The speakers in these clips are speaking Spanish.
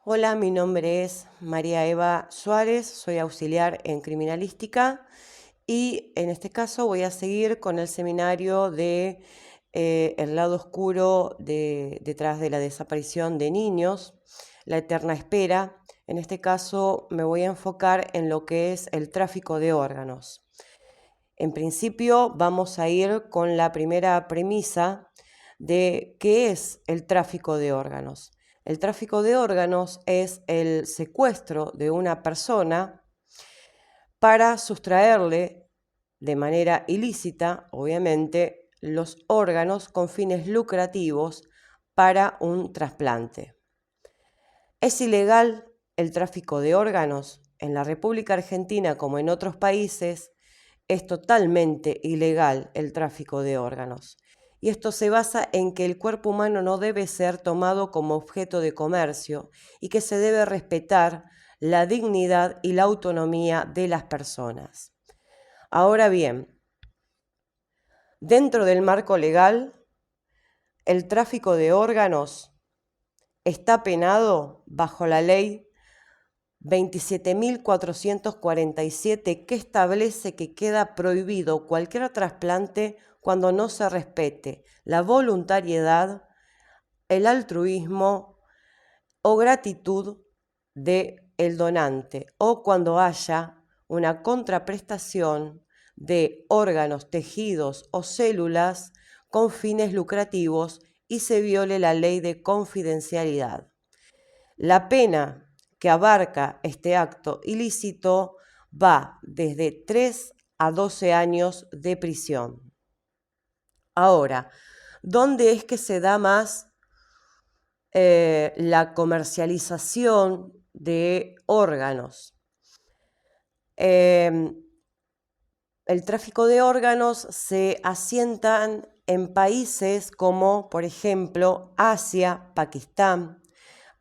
Hola, mi nombre es María Eva Suárez, soy auxiliar en criminalística y en este caso voy a seguir con el seminario de El lado oscuro detrás de la desaparición de niños, la eterna espera. En este caso me voy a enfocar en lo que es el tráfico de órganos. En principio vamos a ir con la primera premisa de qué es el tráfico de órganos. El tráfico de órganos es el secuestro de una persona para sustraerle de manera ilícita, obviamente, los órganos con fines lucrativos para un trasplante. ¿Es ilegal el tráfico de órganos? En la República Argentina, como en otros países, es totalmente ilegal el tráfico de órganos. Y esto se basa en que el cuerpo humano no debe ser tomado como objeto de comercio y que se debe respetar la dignidad y la autonomía de las personas. Ahora bien, dentro del marco legal, el tráfico de órganos está penado bajo la ley 27.447 que establece que queda prohibido cualquier trasplante cuando no se respete la voluntariedad, el altruismo o gratitud del donante o cuando haya una contraprestación de órganos, tejidos o células con fines lucrativos y se viole la ley de confidencialidad. La pena que abarca este acto ilícito va desde 3 a 12 años de prisión. Ahora, ¿dónde es que se da más la comercialización de órganos? El tráfico de órganos se asientan en países como, por ejemplo, Asia, Pakistán,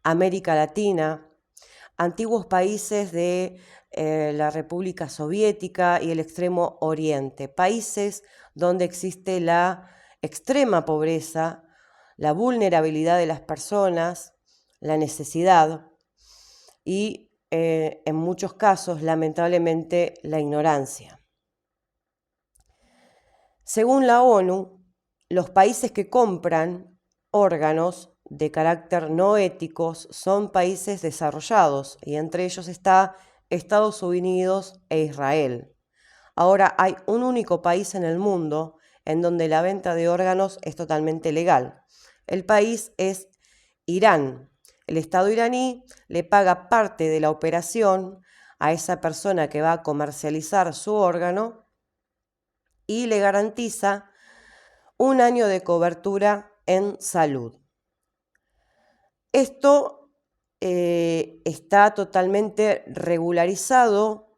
América Latina, antiguos países de la República Soviética y el Extremo Oriente, países donde existe la extrema pobreza, la vulnerabilidad de las personas, la necesidad y en muchos casos, lamentablemente, la ignorancia. Según la ONU, los países que compran órganos de carácter no éticos son países desarrollados y entre ellos está Estados Unidos e Israel. Ahora hay un único país en el mundo en donde la venta de órganos es totalmente legal. El país es Irán. El Estado iraní le paga parte de la operación a esa persona que va a comercializar su órgano y le garantiza un año de cobertura en salud. Esto está totalmente regularizado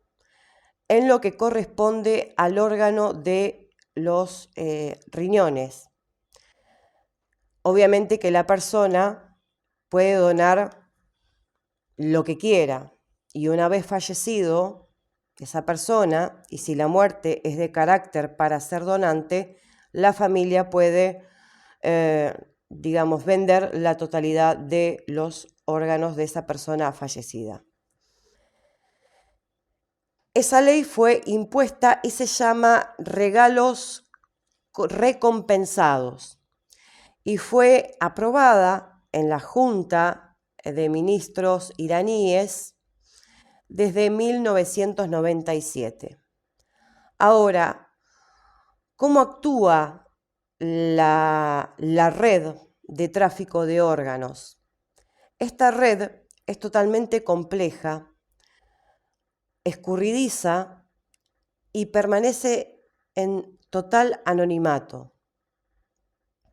en lo que corresponde al órgano de los riñones. Obviamente que la persona puede donar lo que quiera y una vez fallecido esa persona, y si la muerte es de carácter para ser donante, la familia puede, vender la totalidad de los órganos de esa persona fallecida. Esa ley fue impuesta y se llama regalos recompensados y fue aprobada en la Junta de Ministros iraníes desde 1997. Ahora, ¿cómo actúa la red de tráfico de órganos? Esta red es totalmente compleja, escurridiza y permanece en total anonimato.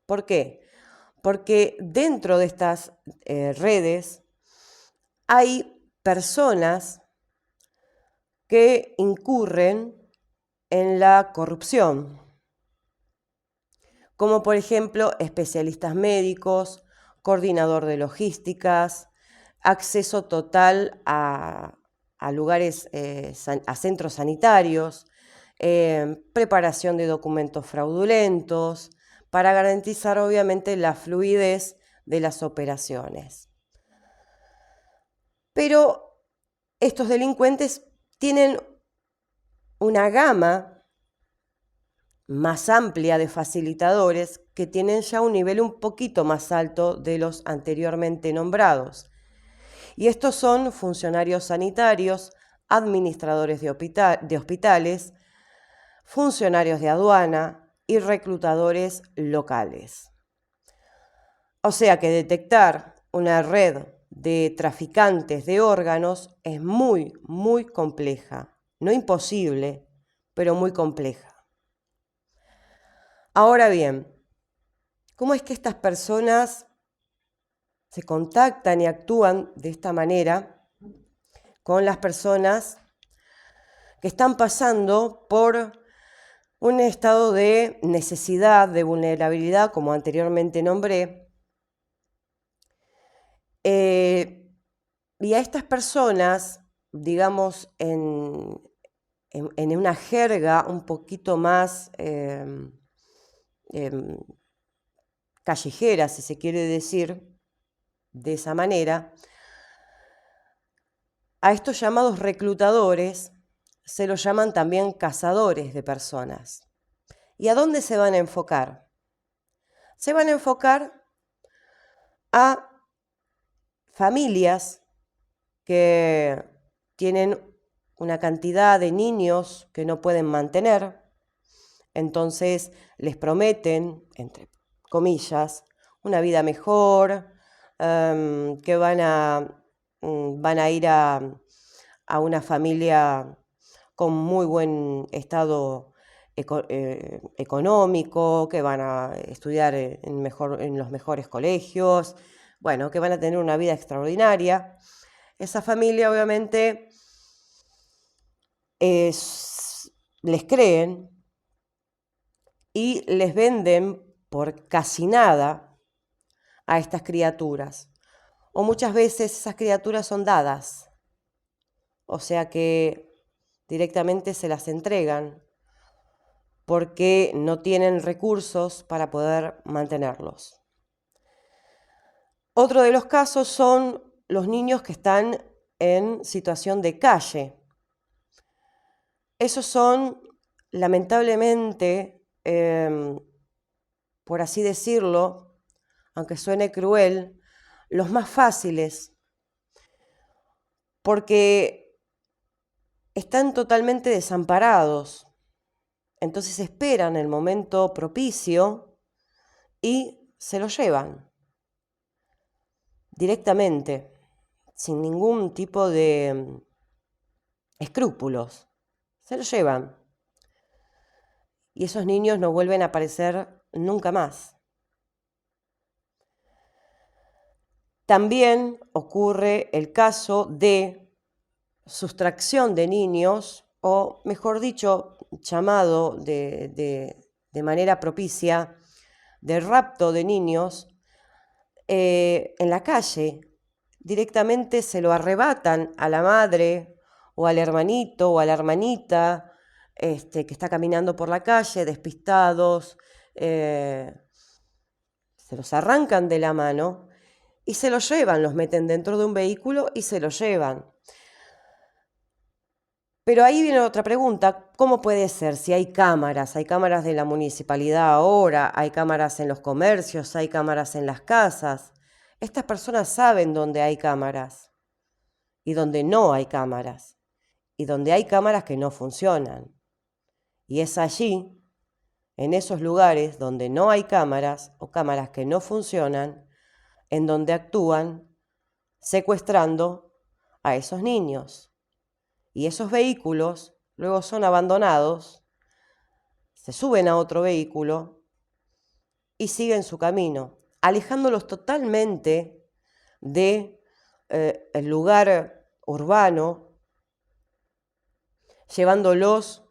¿Por qué? Porque dentro de estas redes hay personas que incurren en la corrupción, como por ejemplo especialistas médicos, coordinador de logísticas, acceso total a lugares, a centros sanitarios, preparación de documentos fraudulentos, para garantizar obviamente la fluidez de las operaciones. Pero estos delincuentes tienen una gama más amplia de facilitadores que tienen ya un nivel un poquito más alto de los anteriormente nombrados. Y estos son funcionarios sanitarios, administradores de hospitales, funcionarios de aduana y reclutadores locales. O sea que detectar una red de traficantes de órganos es muy, muy compleja. No imposible, pero muy compleja. Ahora bien, ¿cómo es que estas personas se contactan y actúan de esta manera con las personas que están pasando por un estado de necesidad, de vulnerabilidad, como anteriormente nombré? Y a estas personas, digamos, en una jerga un poquito más callejera, si se quiere decir de esa manera, a estos llamados reclutadores se los llaman también cazadores de personas. ¿Y a dónde se van a enfocar? Se van a enfocar a familias que tienen una cantidad de niños que no pueden mantener, entonces les prometen, entre comillas, una vida mejor, que van a ir a una familia con muy buen estado económico, que van a estudiar en los mejores colegios, bueno, que van a tener una vida extraordinaria. Esa familia obviamente les creen y les venden por casi nada a estas criaturas. O muchas veces esas criaturas son dadas, o sea que directamente se las entregan porque no tienen recursos para poder mantenerlos. Otro de los casos son los niños que están en situación de calle. Esos son, lamentablemente, por así decirlo, aunque suene cruel, los más fáciles, porque están totalmente desamparados. Entonces esperan el momento propicio y se lo llevan directamente, sin ningún tipo de escrúpulos. Se lo llevan. Y esos niños no vuelven a aparecer nunca más. También ocurre el caso de sustracción de niños, o mejor dicho, llamado de manera propicia, de rapto de niños en la calle. Directamente se lo arrebatan a la madre o al hermanito o a la hermanita que está caminando por la calle, despistados, se los arrancan de la mano y se los llevan, los meten dentro de un vehículo y se los llevan. Pero ahí viene otra pregunta, ¿cómo puede ser? Si hay cámaras de la municipalidad ahora, hay cámaras en los comercios, hay cámaras en las casas. Estas personas saben dónde hay cámaras y dónde no hay cámaras, y donde hay cámaras que no funcionan. Y es allí, en esos lugares donde no hay cámaras o cámaras que no funcionan, en donde actúan secuestrando a esos niños. Y esos vehículos luego son abandonados, se suben a otro vehículo y siguen su camino, alejándolos totalmente de el lugar urbano, llevándolos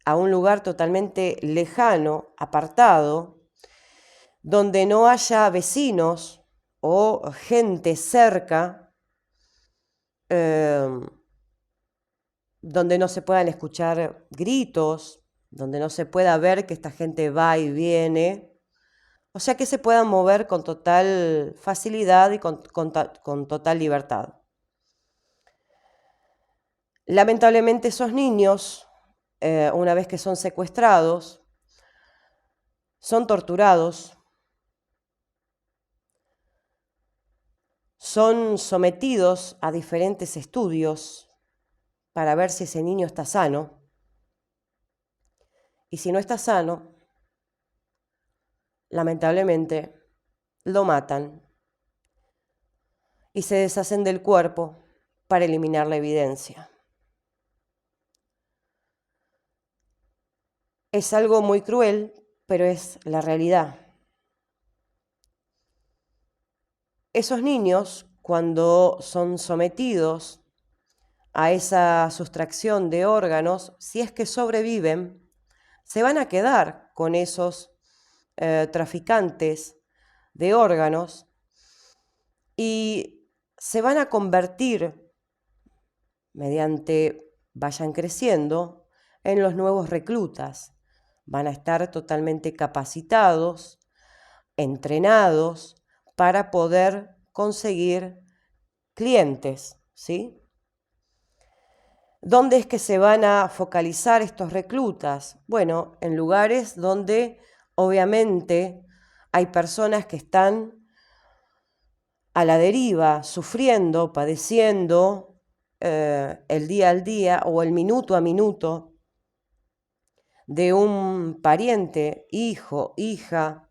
a un lugar totalmente lejano, apartado, donde no haya vecinos o gente cerca, donde no se puedan escuchar gritos, donde no se pueda ver que esta gente va y viene, o sea que se puedan mover con total facilidad y con total libertad. Lamentablemente esos niños, una vez que son secuestrados, son torturados, son sometidos a diferentes estudios para ver si ese niño está sano. Y si no está sano, lamentablemente lo matan y se deshacen del cuerpo para eliminar la evidencia. Es algo muy cruel, pero es la realidad. Esos niños, cuando son sometidos a esa sustracción de órganos, si es que sobreviven, se van a quedar con esos traficantes de órganos y se van a convertir, mediante vayan creciendo, en los nuevos reclutas. Van a estar totalmente capacitados, entrenados para poder conseguir clientes, ¿sí? ¿Dónde es que se van a focalizar estos reclutas? Bueno, en lugares donde obviamente hay personas que están a la deriva, sufriendo, padeciendo el día al día o el minuto a minuto de un pariente, hijo, hija,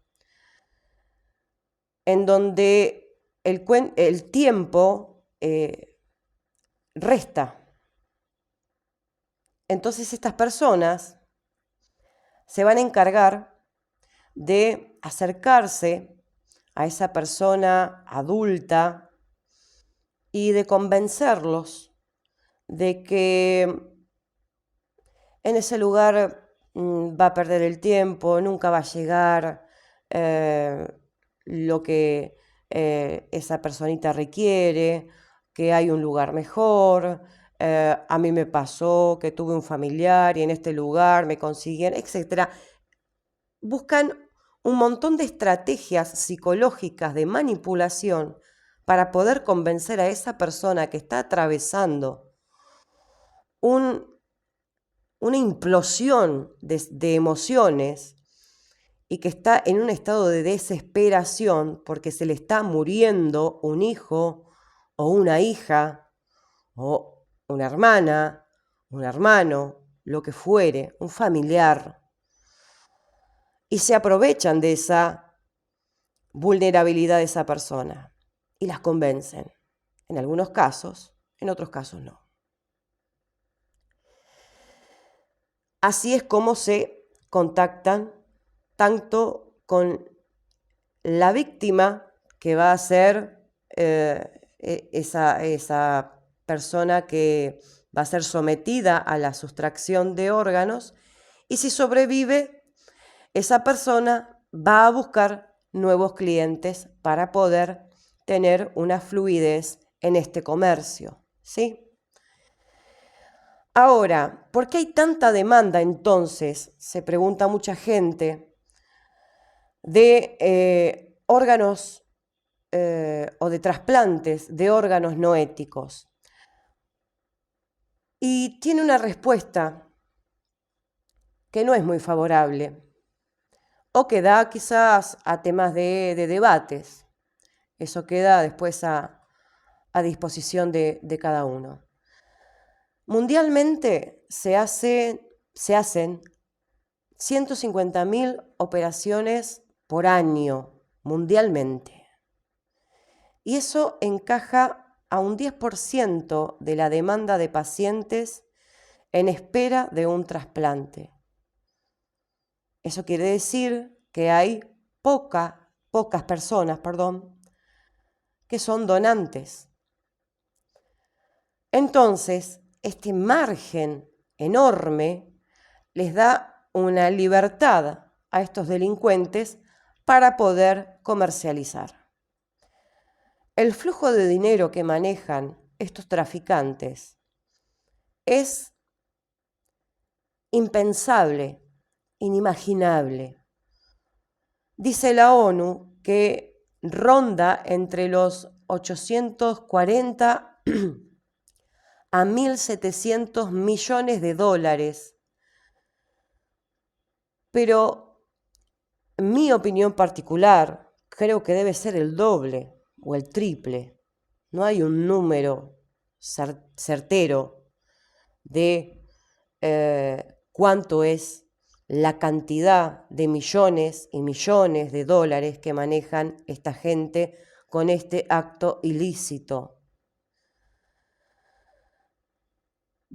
en donde el tiempo resta. Entonces estas personas se van a encargar de acercarse a esa persona adulta y de convencerlos de que en ese lugar va a perder el tiempo, nunca va a llegar lo que esa personita requiere, que hay un lugar mejor, a mí me pasó que tuve un familiar y en este lugar me consiguieron, etc. Buscan un montón de estrategias psicológicas de manipulación para poder convencer a esa persona que está atravesando una implosión de emociones y que está en un estado de desesperación porque se le está muriendo un hijo o una hija o una hermana, un hermano, lo que fuere, un familiar, y se aprovechan de esa vulnerabilidad de esa persona y las convencen. En algunos casos, en otros casos no. Así es como se contactan tanto con la víctima, que va a ser esa persona que va a ser sometida a la sustracción de órganos, y si sobrevive, esa persona va a buscar nuevos clientes para poder tener una fluidez en este comercio, ¿sí? Ahora, ¿por qué hay tanta demanda entonces? Se pregunta mucha gente, de órganos o de trasplantes de órganos no éticos. Y tiene una respuesta que no es muy favorable o que da quizás a temas de debates. Eso queda después a disposición de cada uno. Mundialmente se hacen 150.000 operaciones por año, mundialmente. Y eso encaja a un 10% de la demanda de pacientes en espera de un trasplante. Eso quiere decir que hay pocas personas, que son donantes. Entonces, este margen enorme les da una libertad a estos delincuentes para poder comercializar. El flujo de dinero que manejan estos traficantes es impensable, inimaginable. Dice la ONU que ronda entre los 840 a 1.700 millones de dólares. Pero en mi opinión particular, creo que debe ser el doble o el triple. No hay un número certero de cuánto es la cantidad de millones y millones de dólares que manejan esta gente con este acto ilícito.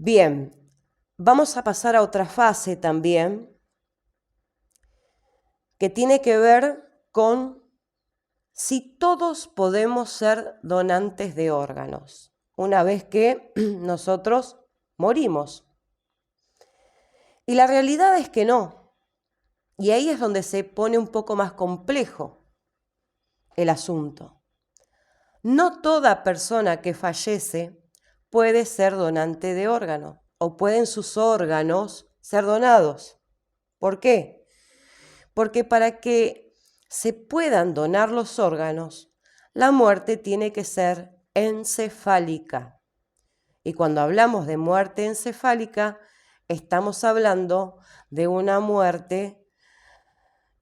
Bien, vamos a pasar a otra fase también que tiene que ver con si todos podemos ser donantes de órganos una vez que nosotros morimos. Y la realidad es que no. Y ahí es donde se pone un poco más complejo el asunto. No toda persona que fallece puede ser donante de órgano o pueden sus órganos ser donados. ¿Por qué? Porque para que se puedan donar los órganos, la muerte tiene que ser encefálica. Y cuando hablamos de muerte encefálica, estamos hablando de una muerte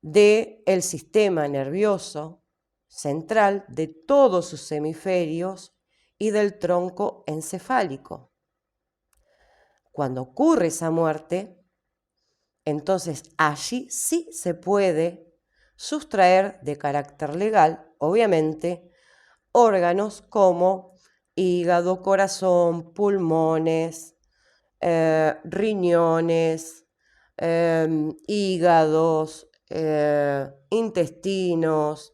del sistema nervioso central, de todos sus hemisferios y del tronco encefálico. Cuando ocurre esa muerte, entonces allí sí se puede sustraer de carácter legal, obviamente, órganos como hígado, corazón, pulmones, riñones, hígados, intestinos.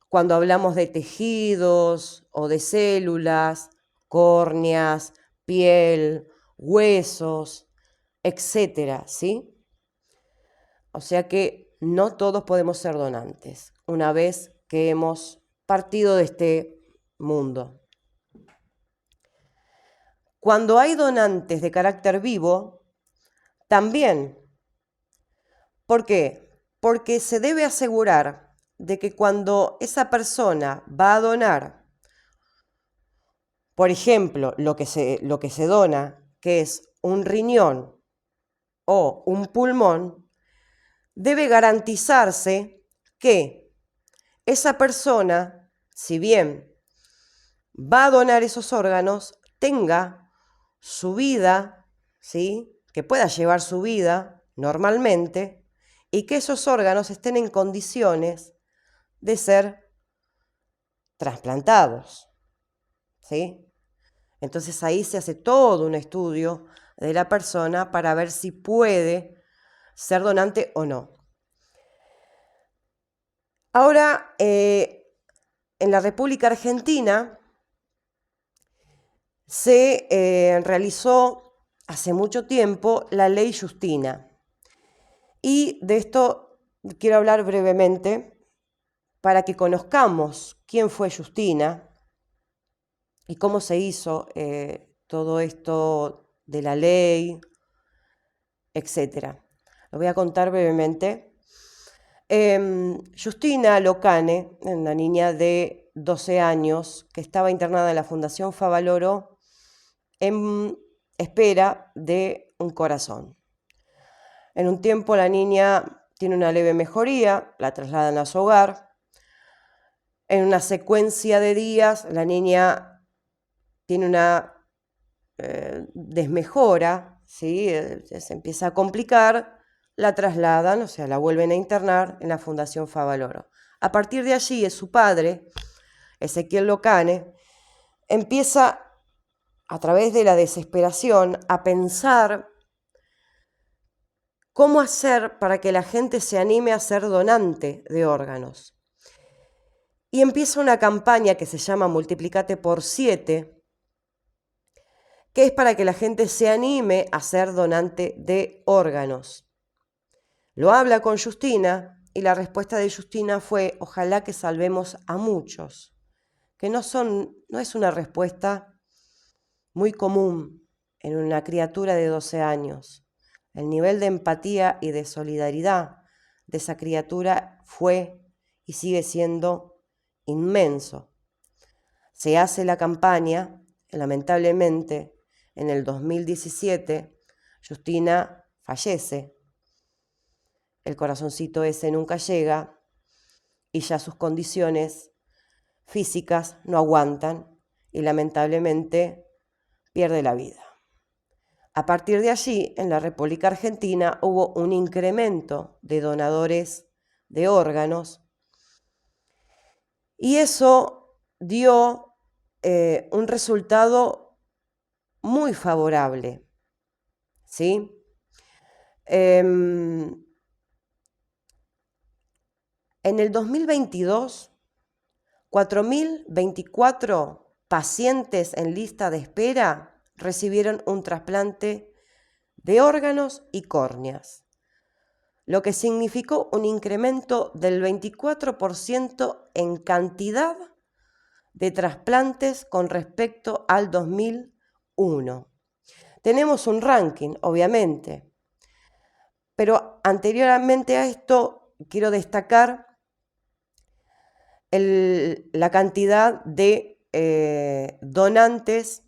Cuando hablamos de tejidos o de células, córneas, piel, huesos, etcétera, ¿sí? O sea que no todos podemos ser donantes una vez que hemos partido de este mundo. Cuando hay donantes de carácter vivo, también. ¿Por qué? Porque se debe asegurar de que cuando esa persona va a donar, por ejemplo, lo que se dona, que es un riñón o un pulmón, debe garantizarse que esa persona, si bien va a donar esos órganos, tenga su vida, ¿sí? Que pueda llevar su vida normalmente y que esos órganos estén en condiciones de ser trasplantados, ¿sí? Entonces ahí se hace todo un estudio de la persona para ver si puede ser donante o no. Ahora, en la República Argentina se realizó hace mucho tiempo la Ley Justina. Y de esto quiero hablar brevemente para que conozcamos quién fue Justina y cómo se hizo todo esto de la ley, etc. Lo voy a contar brevemente. Justina Locane, una niña de 12 años que estaba internada en la Fundación Favaloro en espera de un corazón. En un tiempo la niña tiene una leve mejoría, la trasladan a su hogar. En una secuencia de días la niña tiene una desmejora, ¿sí? Se empieza a complicar, la trasladan, o sea, la vuelven a internar en la Fundación Favaloro. A partir de allí es su padre, Ezequiel Locane, empieza a través de la desesperación a pensar cómo hacer para que la gente se anime a ser donante de órganos. Y empieza una campaña que se llama Multiplicate por 7, que es para que la gente se anime a ser donante de órganos. Lo habla con Justina y la respuesta de Justina fue: ojalá que salvemos a muchos, que no es una respuesta muy común en una criatura de 12 años. El nivel de empatía y de solidaridad de esa criatura fue y sigue siendo inmenso. Se hace la campaña, lamentablemente en el 2017, Justina fallece. El corazoncito ese nunca llega y ya sus condiciones físicas no aguantan y lamentablemente pierde la vida. A partir de allí, en la República Argentina hubo un incremento de donadores de órganos y eso dio un resultado muy favorable, ¿sí? En el 2022, 4.024 pacientes en lista de espera recibieron un trasplante de órganos y córneas, lo que significó un incremento del 24% en cantidad de trasplantes con respecto al 2001. Tenemos un ranking, obviamente, pero anteriormente a esto quiero destacar la cantidad de donantes,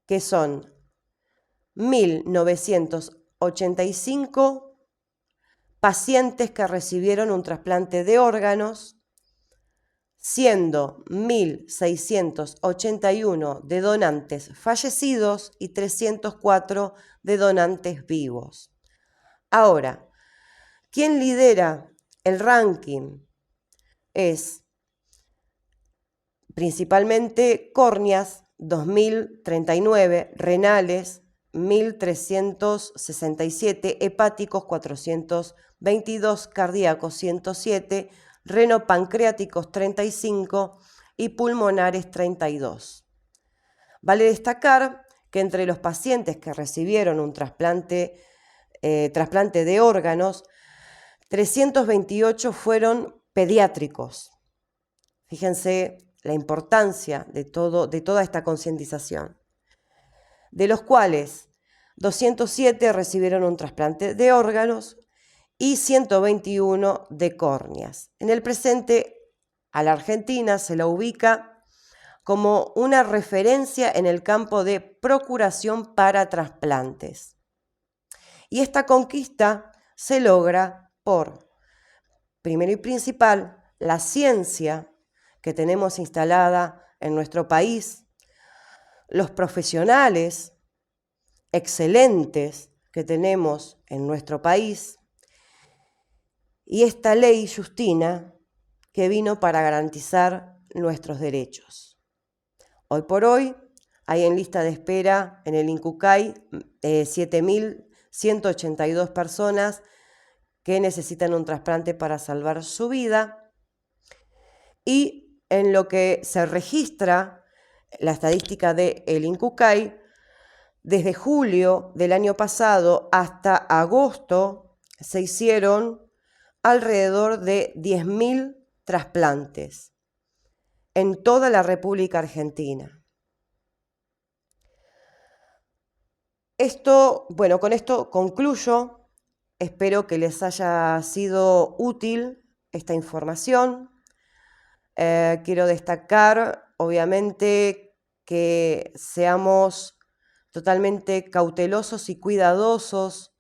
que son 1.985 pacientes que recibieron un trasplante de órganos, siendo 1.681 de donantes fallecidos y 304 de donantes vivos. Ahora, ¿quién lidera el ranking? Es principalmente córneas, 2.039, renales, 1.367, hepáticos, 422, cardíacos, 107, renopancreáticos, 35 y pulmonares, 32. Vale destacar que entre los pacientes que recibieron un trasplante de órganos, 328 fueron pediátricos. Fíjense la importancia de toda esta concientización, de los cuales 207 recibieron un trasplante de órganos y 121 de córneas. En el presente, a la Argentina se la ubica como una referencia en el campo de procuración para trasplantes. Y esta conquista se logra por, primero y principal, la ciencia que tenemos instalada en nuestro país, los profesionales excelentes que tenemos en nuestro país y esta ley Justina que vino para garantizar nuestros derechos. Hoy por hoy hay en lista de espera en el INCUCAI 7.182 personas que necesitan un trasplante para salvar su vida, y en lo que se registra la estadística del INCUCAI, desde julio del año pasado hasta agosto se hicieron alrededor de 10.000 trasplantes en toda la República Argentina. Con esto concluyo. Espero que les haya sido útil esta información. Quiero destacar, obviamente, que seamos totalmente cautelosos y cuidadosos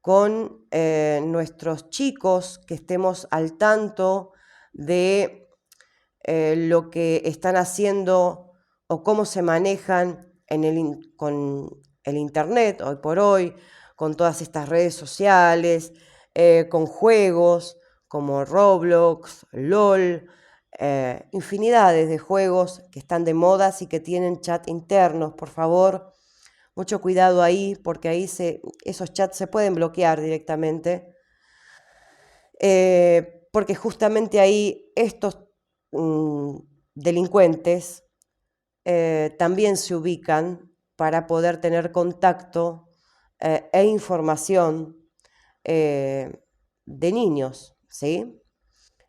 con nuestros chicos, que estemos al tanto de lo que están haciendo o cómo se manejan con el Internet hoy por hoy, con todas estas redes sociales, con juegos como Roblox, LOL, infinidades de juegos que están de moda y que tienen chat internos. Por favor, mucho cuidado ahí, porque ahí esos chats se pueden bloquear directamente, porque justamente ahí estos delincuentes también se ubican para poder tener contacto e información de niños, ¿sí?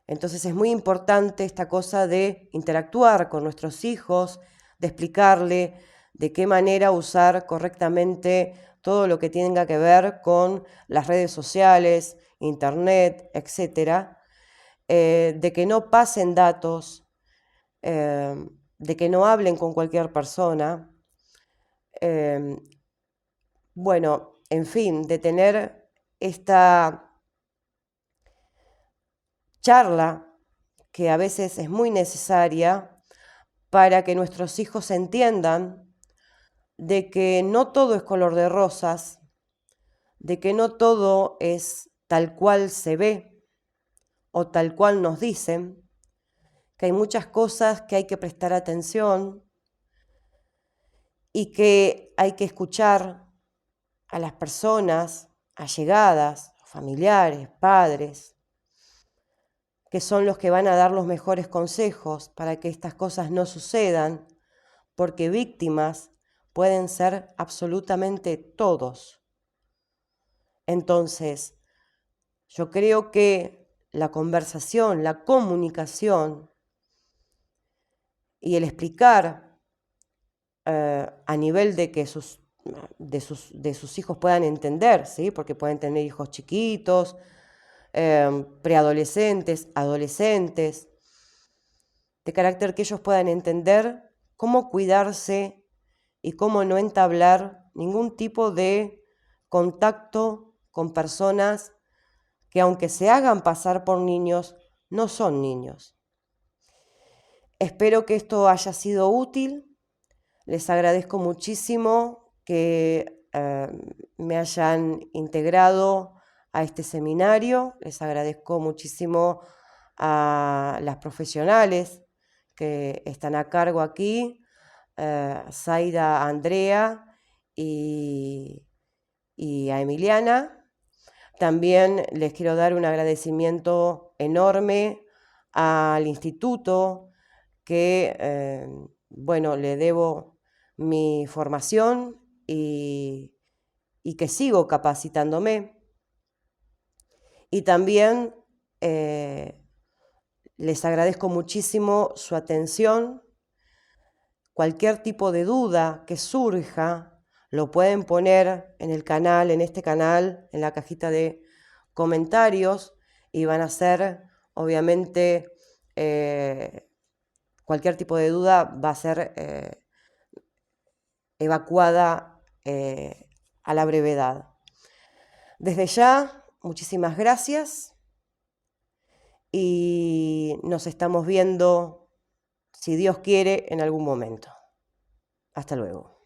Entonces es muy importante esta cosa de interactuar con nuestros hijos, de explicarle de qué manera usar correctamente todo lo que tenga que ver con las redes sociales, internet, etcétera, de que no pasen datos, de que no hablen con cualquier persona, Bueno, en fin, de tener esta charla que a veces es muy necesaria para que nuestros hijos entiendan de que no todo es color de rosas, de que no todo es tal cual se ve o tal cual nos dicen, que hay muchas cosas que hay que prestar atención y que hay que escuchar a las personas allegadas, familiares, padres, que son los que van a dar los mejores consejos para que estas cosas no sucedan, porque víctimas pueden ser absolutamente todos. Entonces, yo creo que la conversación, la comunicación y el explicar a nivel de que de sus hijos puedan entender, ¿sí? Porque pueden tener hijos chiquitos, preadolescentes, adolescentes, de carácter que ellos puedan entender cómo cuidarse y cómo no entablar ningún tipo de contacto con personas que, aunque se hagan pasar por niños, no son niños. Espero que esto haya sido útil. Les agradezco muchísimo que me hayan integrado a este seminario. Les agradezco muchísimo a las profesionales que están a cargo aquí, Zaida, Andrea y a Emiliana. También les quiero dar un agradecimiento enorme al instituto que, bueno, le debo mi formación y que sigo capacitándome. Y también les agradezco muchísimo su atención. Cualquier tipo de duda que surja, lo pueden poner en el canal, en este canal, en la cajita de comentarios, y van a ser, obviamente, cualquier tipo de duda va a ser evacuada a la brevedad. Desde ya, muchísimas gracias y nos estamos viendo, si Dios quiere, en algún momento. Hasta luego.